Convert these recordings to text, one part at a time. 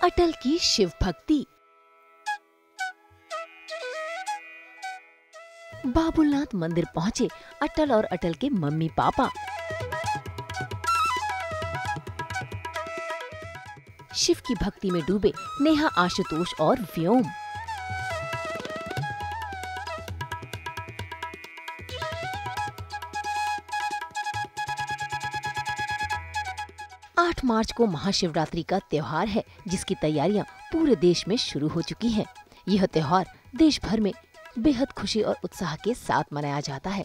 अटल की शिव भक्ति। बाबुलनाथ मंदिर पहुँचे अटल और अटल के मम्मी पापा। शिव की भक्ति में डूबे नेहा, आशुतोष और व्योम। आठ मार्च को महाशिवरात्रि का त्योहार है, जिसकी तैयारियां पूरे देश में शुरू हो चुकी हैं। यह त्योहार देश भर में बेहद खुशी और उत्साह के साथ मनाया जाता है।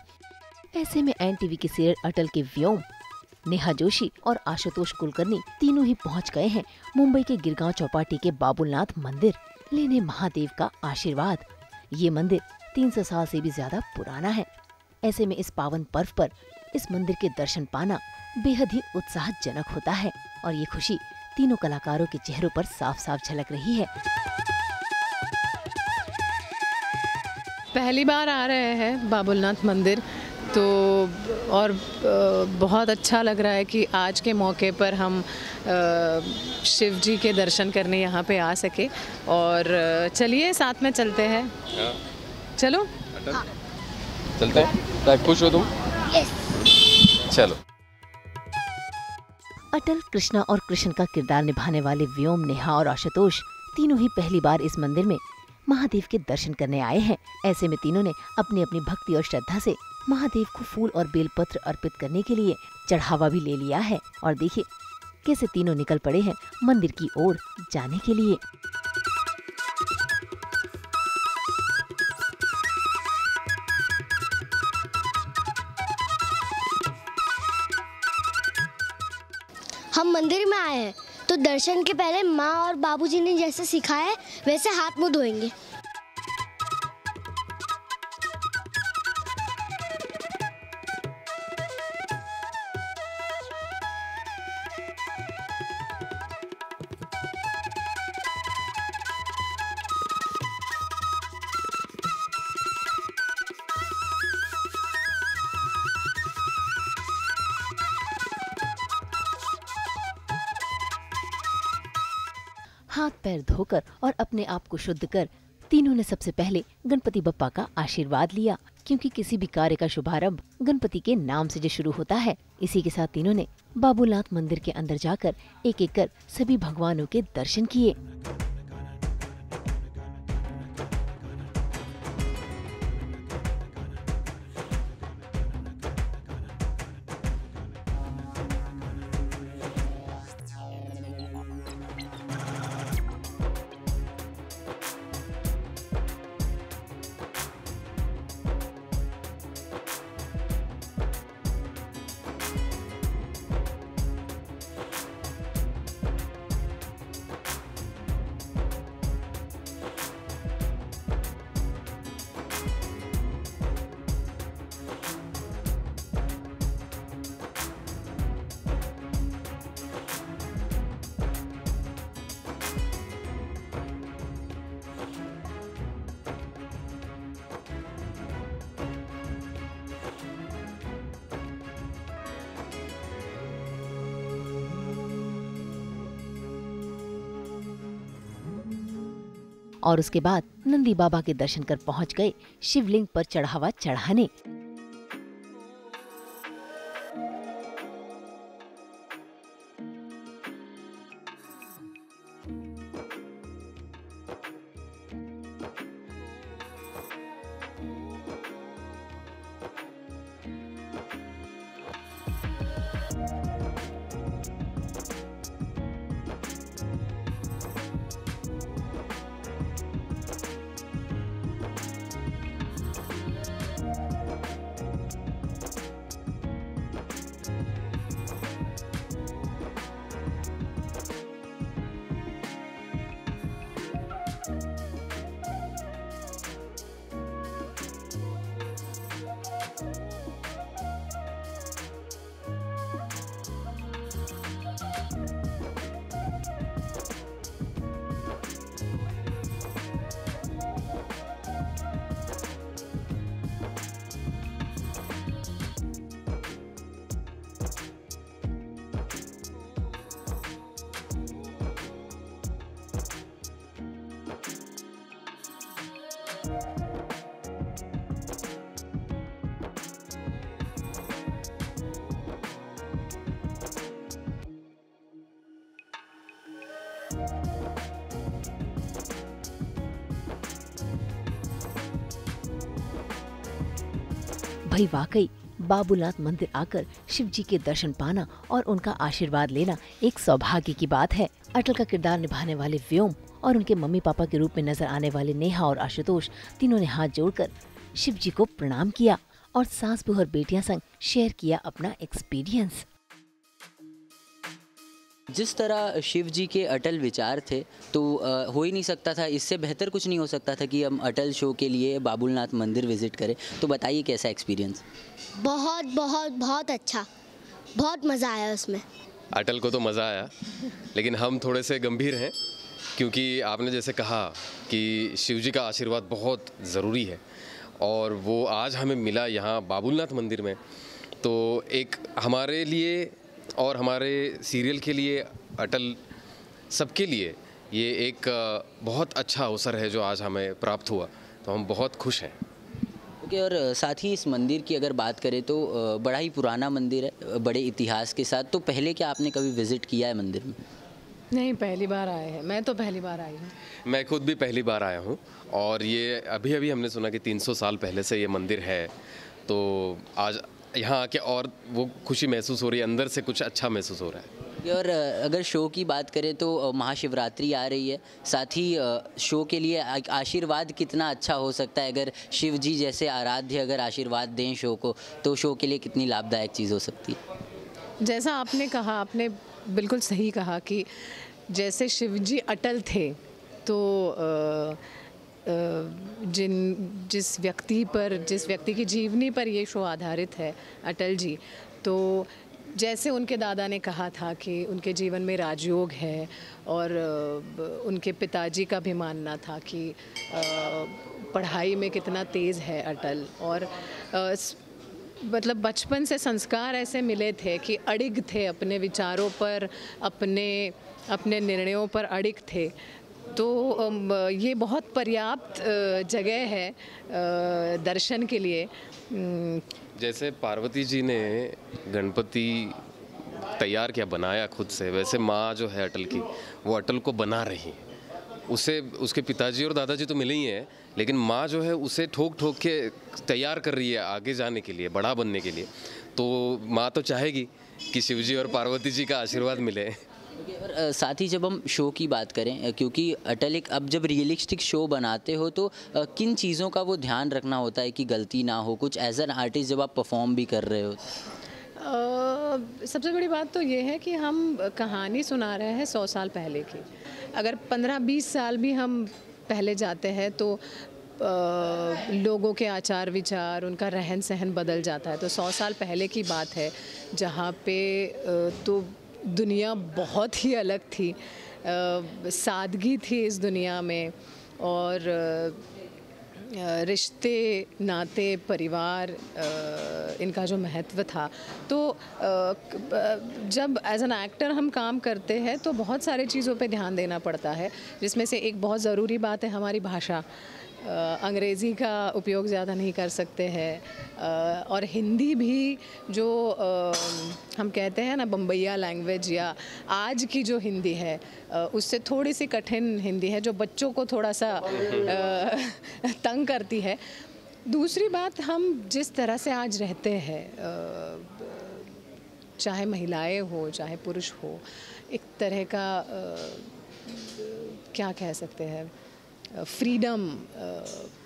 ऐसे में एनटीवी के सीरियल अटल के व्योम, नेहा जोशी और आशुतोष कुलकर्णी तीनों ही पहुंच गए हैं मुंबई के गिरगांव चौपाटी के बाबुलनाथ मंदिर लेने महादेव का आशीर्वाद। ये मंदिर 300 साल से भी ज्यादा पुराना है। ऐसे में इस पावन पर्व पर इस मंदिर के दर्शन पाना बेहद ही उत्साहजनक होता है और ये खुशी तीनों कलाकारों के चेहरों पर साफ साफ झलक रही है। पहली बार आ रहे हैं बाबुलनाथ मंदिर, तो और बहुत अच्छा लग रहा है कि आज के मौके पर हम शिव जी के दर्शन करने यहाँ पे आ सके। और चलिए साथ में चलते हैं। चलो चलते हैं। खुश हो तुम? चलो। अटल, कृष्णा और कृष्ण का किरदार निभाने वाले व्योम, नेहा और आशुतोष तीनों ही पहली बार इस मंदिर में महादेव के दर्शन करने आए हैं। ऐसे में तीनों ने अपनी अपनी भक्ति और श्रद्धा से महादेव को फूल और बेलपत्र अर्पित करने के लिए चढ़ावा भी ले लिया है। और देखिए कैसे तीनों निकल पड़े हैं मंदिर की ओर जाने के लिए। हम मंदिर में आए हैं तो दर्शन के पहले माँ और बाबूजी ने जैसे सिखाया है वैसे हाथ मुंह धोएंगे। हाथ पैर धोकर और अपने आप को शुद्ध कर तीनों ने सबसे पहले गणपति बप्पा का आशीर्वाद लिया, क्योंकि किसी भी कार्य का शुभारंभ गणपति के नाम से जो शुरू होता है। इसी के साथ तीनों ने बाबुलनाथ मंदिर के अंदर जाकर एक एक कर सभी भगवानों के दर्शन किए। और उसके बाद नंदी बाबा के दर्शन कर पहुंच गए शिवलिंग पर चढ़ावा चढ़ाने। भाई वाकई बाबूलनाथ मंदिर आकर शिव जी के दर्शन पाना और उनका आशीर्वाद लेना एक सौभाग्य की बात है। अटल का किरदार निभाने वाले व्योम और उनके मम्मी पापा के रूप में नजर आने वाले नेहा और आशुतोष तीनों ने हाथ जोड़कर शिव जी को प्रणाम किया और सास बहू और बेटियां संग शेयर किया अपना एक्सपीरियंस। जिस तरह शिव जी के अटल विचार थे तो हो ही नहीं सकता था, इससे बेहतर कुछ नहीं हो सकता था कि हम अटल शो के लिए बाबूलनाथ मंदिर विजिट करें। तो बताइए कैसा एक्सपीरियंस? बहुत बहुत बहुत अच्छा, बहुत मज़ा आया उसमें। अटल को तो मज़ा आया, लेकिन हम थोड़े से गंभीर हैं क्योंकि आपने जैसे कहा कि शिव जी का आशीर्वाद बहुत ज़रूरी है और वो आज हमें मिला यहाँ बाबूलनाथ मंदिर में। तो एक हमारे लिए और हमारे सीरियल के लिए, अटल सबके लिए ये एक बहुत अच्छा अवसर है जो आज हमें प्राप्त हुआ, तो हम बहुत खुश हैं। ओके, और साथ ही इस मंदिर की अगर बात करें तो बड़ा ही पुराना मंदिर है, बड़े इतिहास के साथ। तो पहले क्या आपने कभी विज़िट किया है मंदिर में? नहीं, पहली बार आए हैं। मैं तो पहली बार आई हूँ। मैं खुद भी पहली बार आया हूँ और ये अभी अभी हमने सुना कि 300 साल पहले से ये मंदिर है, तो आज यहाँ आके और वो खुशी महसूस हो रही है, अंदर से कुछ अच्छा महसूस हो रहा है। और अगर शो की बात करें तो महाशिवरात्रि आ रही है, साथ ही शो के लिए आशीर्वाद कितना अच्छा हो सकता है? अगर शिव जी जैसे आराध्य अगर आशीर्वाद दें शो को, तो शो के लिए कितनी लाभदायक चीज़ हो सकती है? जैसा आपने कहा, आपने बिल्कुल सही कहा कि जैसे शिव जी अटल थे तो जिस व्यक्ति की जीवनी पर ये शो आधारित है, अटल जी, तो जैसे उनके दादा ने कहा था कि उनके जीवन में राजयोग है और उनके पिताजी का भी मानना था कि पढ़ाई में कितना तेज़ है अटल, और मतलब बचपन से संस्कार ऐसे मिले थे कि अड़िग थे अपने विचारों पर, अपने निर्णयों पर अड़िग थे। तो ये बहुत पर्याप्त जगह है दर्शन के लिए। जैसे पार्वती जी ने गणपति तैयार किया, बनाया खुद से, वैसे माँ जो है अटल की, वो अटल को बना रही है। उसे उसके पिताजी और दादाजी तो मिले ही हैं, लेकिन माँ जो है उसे ठोक ठोक के तैयार कर रही है आगे जाने के लिए, बड़ा बनने के लिए। तो माँ तो चाहेगी कि शिवजी और पार्वती जी का आशीर्वाद मिले। और साथ ही जब हम शो की बात करें, क्योंकि अटल एक, अब जब रियलिस्टिक शो बनाते हो तो किन चीज़ों का वो ध्यान रखना होता है कि गलती ना हो कुछ, एज एन आर्टिस्ट जब आप परफॉर्म भी कर रहे हो? सबसे बड़ी बात तो ये है कि हम कहानी सुना रहे हैं 100 साल पहले की। अगर 15-20 साल भी हम पहले जाते हैं तो लोगों के आचार विचार, उनका रहन सहन बदल जाता है। तो 100 साल पहले की बात है जहाँ पे तो दुनिया बहुत ही अलग थी, सादगी थी इस दुनिया में, और रिश्ते, नाते, परिवार, इनका जो महत्व था। तो जब एज एन एक्टर हम काम करते हैं तो बहुत सारे चीज़ों पे ध्यान देना पड़ता है, जिसमें से एक बहुत ज़रूरी बात है हमारी भाषा। अंग्रेज़ी का उपयोग ज़्यादा नहीं कर सकते हैं, और हिंदी भी जो हम कहते हैं ना बम्बैया लैंग्वेज, या आज की जो हिंदी है उससे थोड़ी सी कठिन हिंदी है जो बच्चों को थोड़ा सा तंग करती है। दूसरी बात, हम जिस तरह से आज रहते हैं, चाहे महिलाएं हो चाहे पुरुष हो, एक तरह का क्या कह सकते हैं, फ्रीडम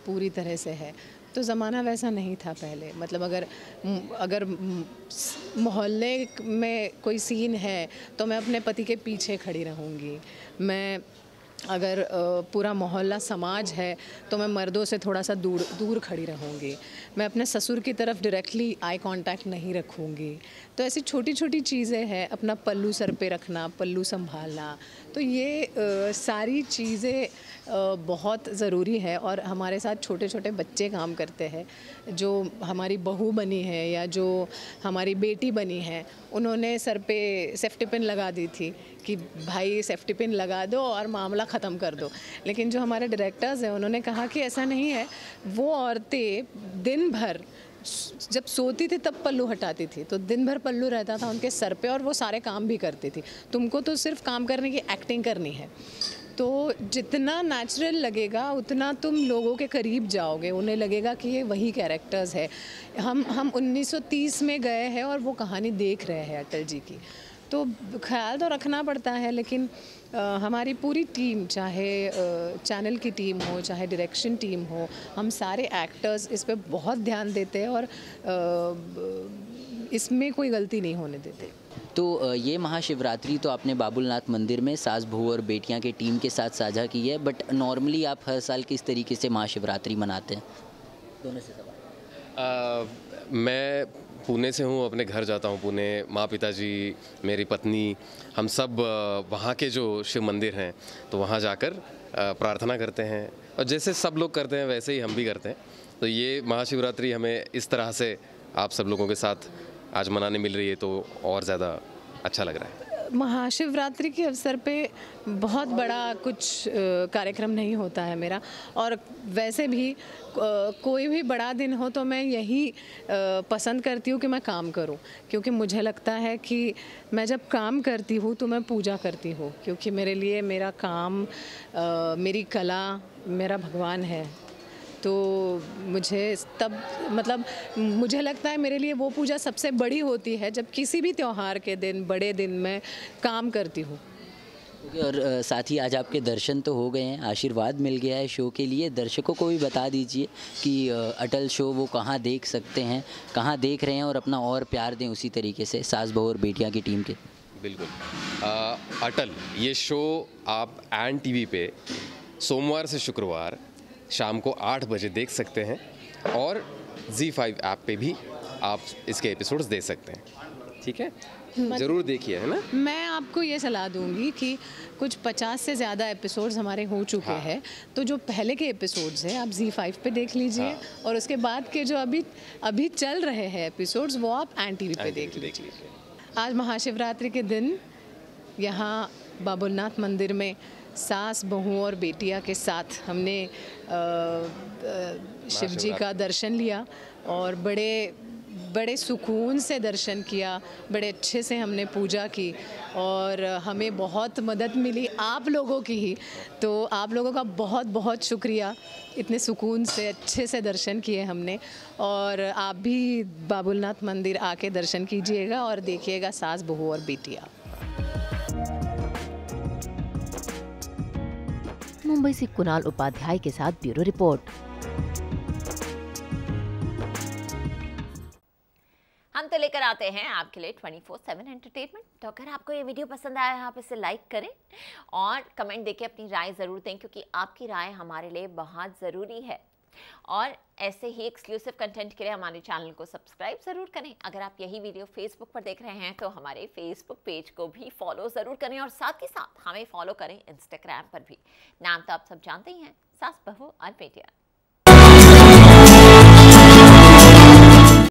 पूरी तरह से है। तो ज़माना वैसा नहीं था पहले। मतलब अगर मोहल्ले में कोई सीन है तो मैं अपने पति के पीछे खड़ी रहूँगी। मैं अगर पूरा मोहल्ला समाज है तो मैं मर्दों से थोड़ा सा दूर खड़ी रहूँगी। मैं अपने ससुर की तरफ डायरेक्टली आई कांटेक्ट नहीं रखूँगी। तो ऐसी छोटी छोटी चीज़ें हैं, अपना पल्लू सर पे रखना, पल्लू संभालना, तो ये सारी चीज़ें बहुत ज़रूरी है। और हमारे साथ छोटे छोटे बच्चे काम करते हैं, जो हमारी बहू बनी है या जो हमारी बेटी बनी है, उन्होंने सर पे सेफ्टी पिन लगा दी थी कि भाई सेफ्टी पिन लगा दो और मामला ख़त्म कर दो। लेकिन जो हमारे डायरेक्टर्स हैं उन्होंने कहा कि ऐसा नहीं है, वो औरतें दिन भर जब सोती थी तब पल्लू हटाती थी, तो दिन भर पल्लू रहता था उनके सर पे और वो सारे काम भी करती थी। तुमको तो सिर्फ काम करने की एक्टिंग करनी है, तो जितना नेचुरल लगेगा उतना तुम लोगों के करीब जाओगे, उन्हें लगेगा कि ये वही कैरेक्टर्स है। हम 1930 में गए हैं और वो कहानी देख रहे हैं अटल जी की, तो ख्याल तो रखना पड़ता है। लेकिन हमारी पूरी टीम, चाहे चैनल की टीम हो, चाहे डायरेक्शन टीम हो, हम सारे एक्टर्स इस पे बहुत ध्यान देते हैं और इसमें कोई गलती नहीं होने देते। तो ये महाशिवरात्रि तो आपने बाबुलनाथ मंदिर में सास बहू और बेटियां की टीम के साथ साझा की है, बट नॉर्मली आप हर साल किस तरीके से महाशिवरात्रि मनाते हैं? दोनों से सवाल। मैं पुणे से हूँ, अपने घर जाता हूँ पुणे। माँ पिताजी, मेरी पत्नी, हम सब वहाँ के जो शिव मंदिर हैं तो वहाँ जाकर प्रार्थना करते हैं, और जैसे सब लोग करते हैं वैसे ही हम भी करते हैं। तो ये महाशिवरात्रि हमें इस तरह से आप सब लोगों के साथ आज मनाने मिल रही है तो और ज़्यादा अच्छा लग रहा है। महाशिवरात्रि के अवसर पे बहुत बड़ा कुछ कार्यक्रम नहीं होता है मेरा, और वैसे भी कोई भी बड़ा दिन हो तो मैं यही पसंद करती हूँ कि मैं काम करूँ, क्योंकि मुझे लगता है कि मैं जब काम करती हूँ तो मैं पूजा करती हूँ, क्योंकि मेरे लिए मेरा काम, मेरी कला मेरा भगवान है। तो मुझे तब मतलब मुझे लगता है मेरे लिए वो पूजा सबसे बड़ी होती है जब किसी भी त्यौहार के दिन, बड़े दिन मैं काम करती हूँ। और साथ ही आज आपके दर्शन तो हो गए हैं, आशीर्वाद मिल गया है शो के लिए। दर्शकों को भी बता दीजिए कि अटल शो वो कहाँ देख सकते हैं, कहाँ देख रहे हैं, और अपना और प्यार दें उसी तरीके से सास बहू और बेटियां की टीम के। बिल्कुल। अटल ये शो आप एन टीवी पे सोमवार से शुक्रवार शाम को 8 बजे देख सकते हैं, और ZEE5 ऐप पे भी आप इसके एपिसोड्स देख सकते हैं। ठीक है, ज़रूर देखिए, है ना। मैं आपको ये सलाह दूंगी कि कुछ 50 से ज़्यादा एपिसोड्स हमारे हो चुके हैं, तो जो पहले के एपिसोड्स हैं आप ZEE5 पे देख लीजिए, और उसके बाद के जो अभी चल रहे हैं एपिसोड्स वो आप एन टीवी पे देख लीजिए। आज महाशिवरात्रि के दिन यहाँ बाबुलनाथ मंदिर में सास बहू और बेटिया के साथ हमने शिव जी का दर्शन लिया, और बड़े सुकून से दर्शन किया, बड़े अच्छे से हमने पूजा की, और हमें बहुत मदद मिली आप लोगों की ही। तो आप लोगों का बहुत बहुत शुक्रिया, इतने सुकून से अच्छे से दर्शन किए हमने। और आप भी बाबुलनाथ मंदिर आके दर्शन कीजिएगा और देखिएगा सास बहू और बेटिया। मुंबई से कुणाल उपाध्याय के साथ ब्यूरो रिपोर्ट। हम तो लेकर आते हैं आपके लिए 24/7 एंटरटेनमेंट। तो अगर आपको ये वीडियो पसंद आया है आप इसे लाइक करें और कमेंट देके अपनी राय ज़रूर दें, क्योंकि आपकी राय हमारे लिए बहुत ज़रूरी है। और ऐसे ही एक्सक्लूसिव कंटेंट के लिए हमारे चैनल को सब्सक्राइब ज़रूर करें। अगर आप यही वीडियो फेसबुक पर देख रहे हैं तो हमारे फेसबुक पेज को भी फॉलो ज़रूर करें, और साथ ही साथ हमें फॉलो करें इंस्टाग्राम पर भी। नाम तो आप सब जानते ही हैं, सास बहू और बेटियां।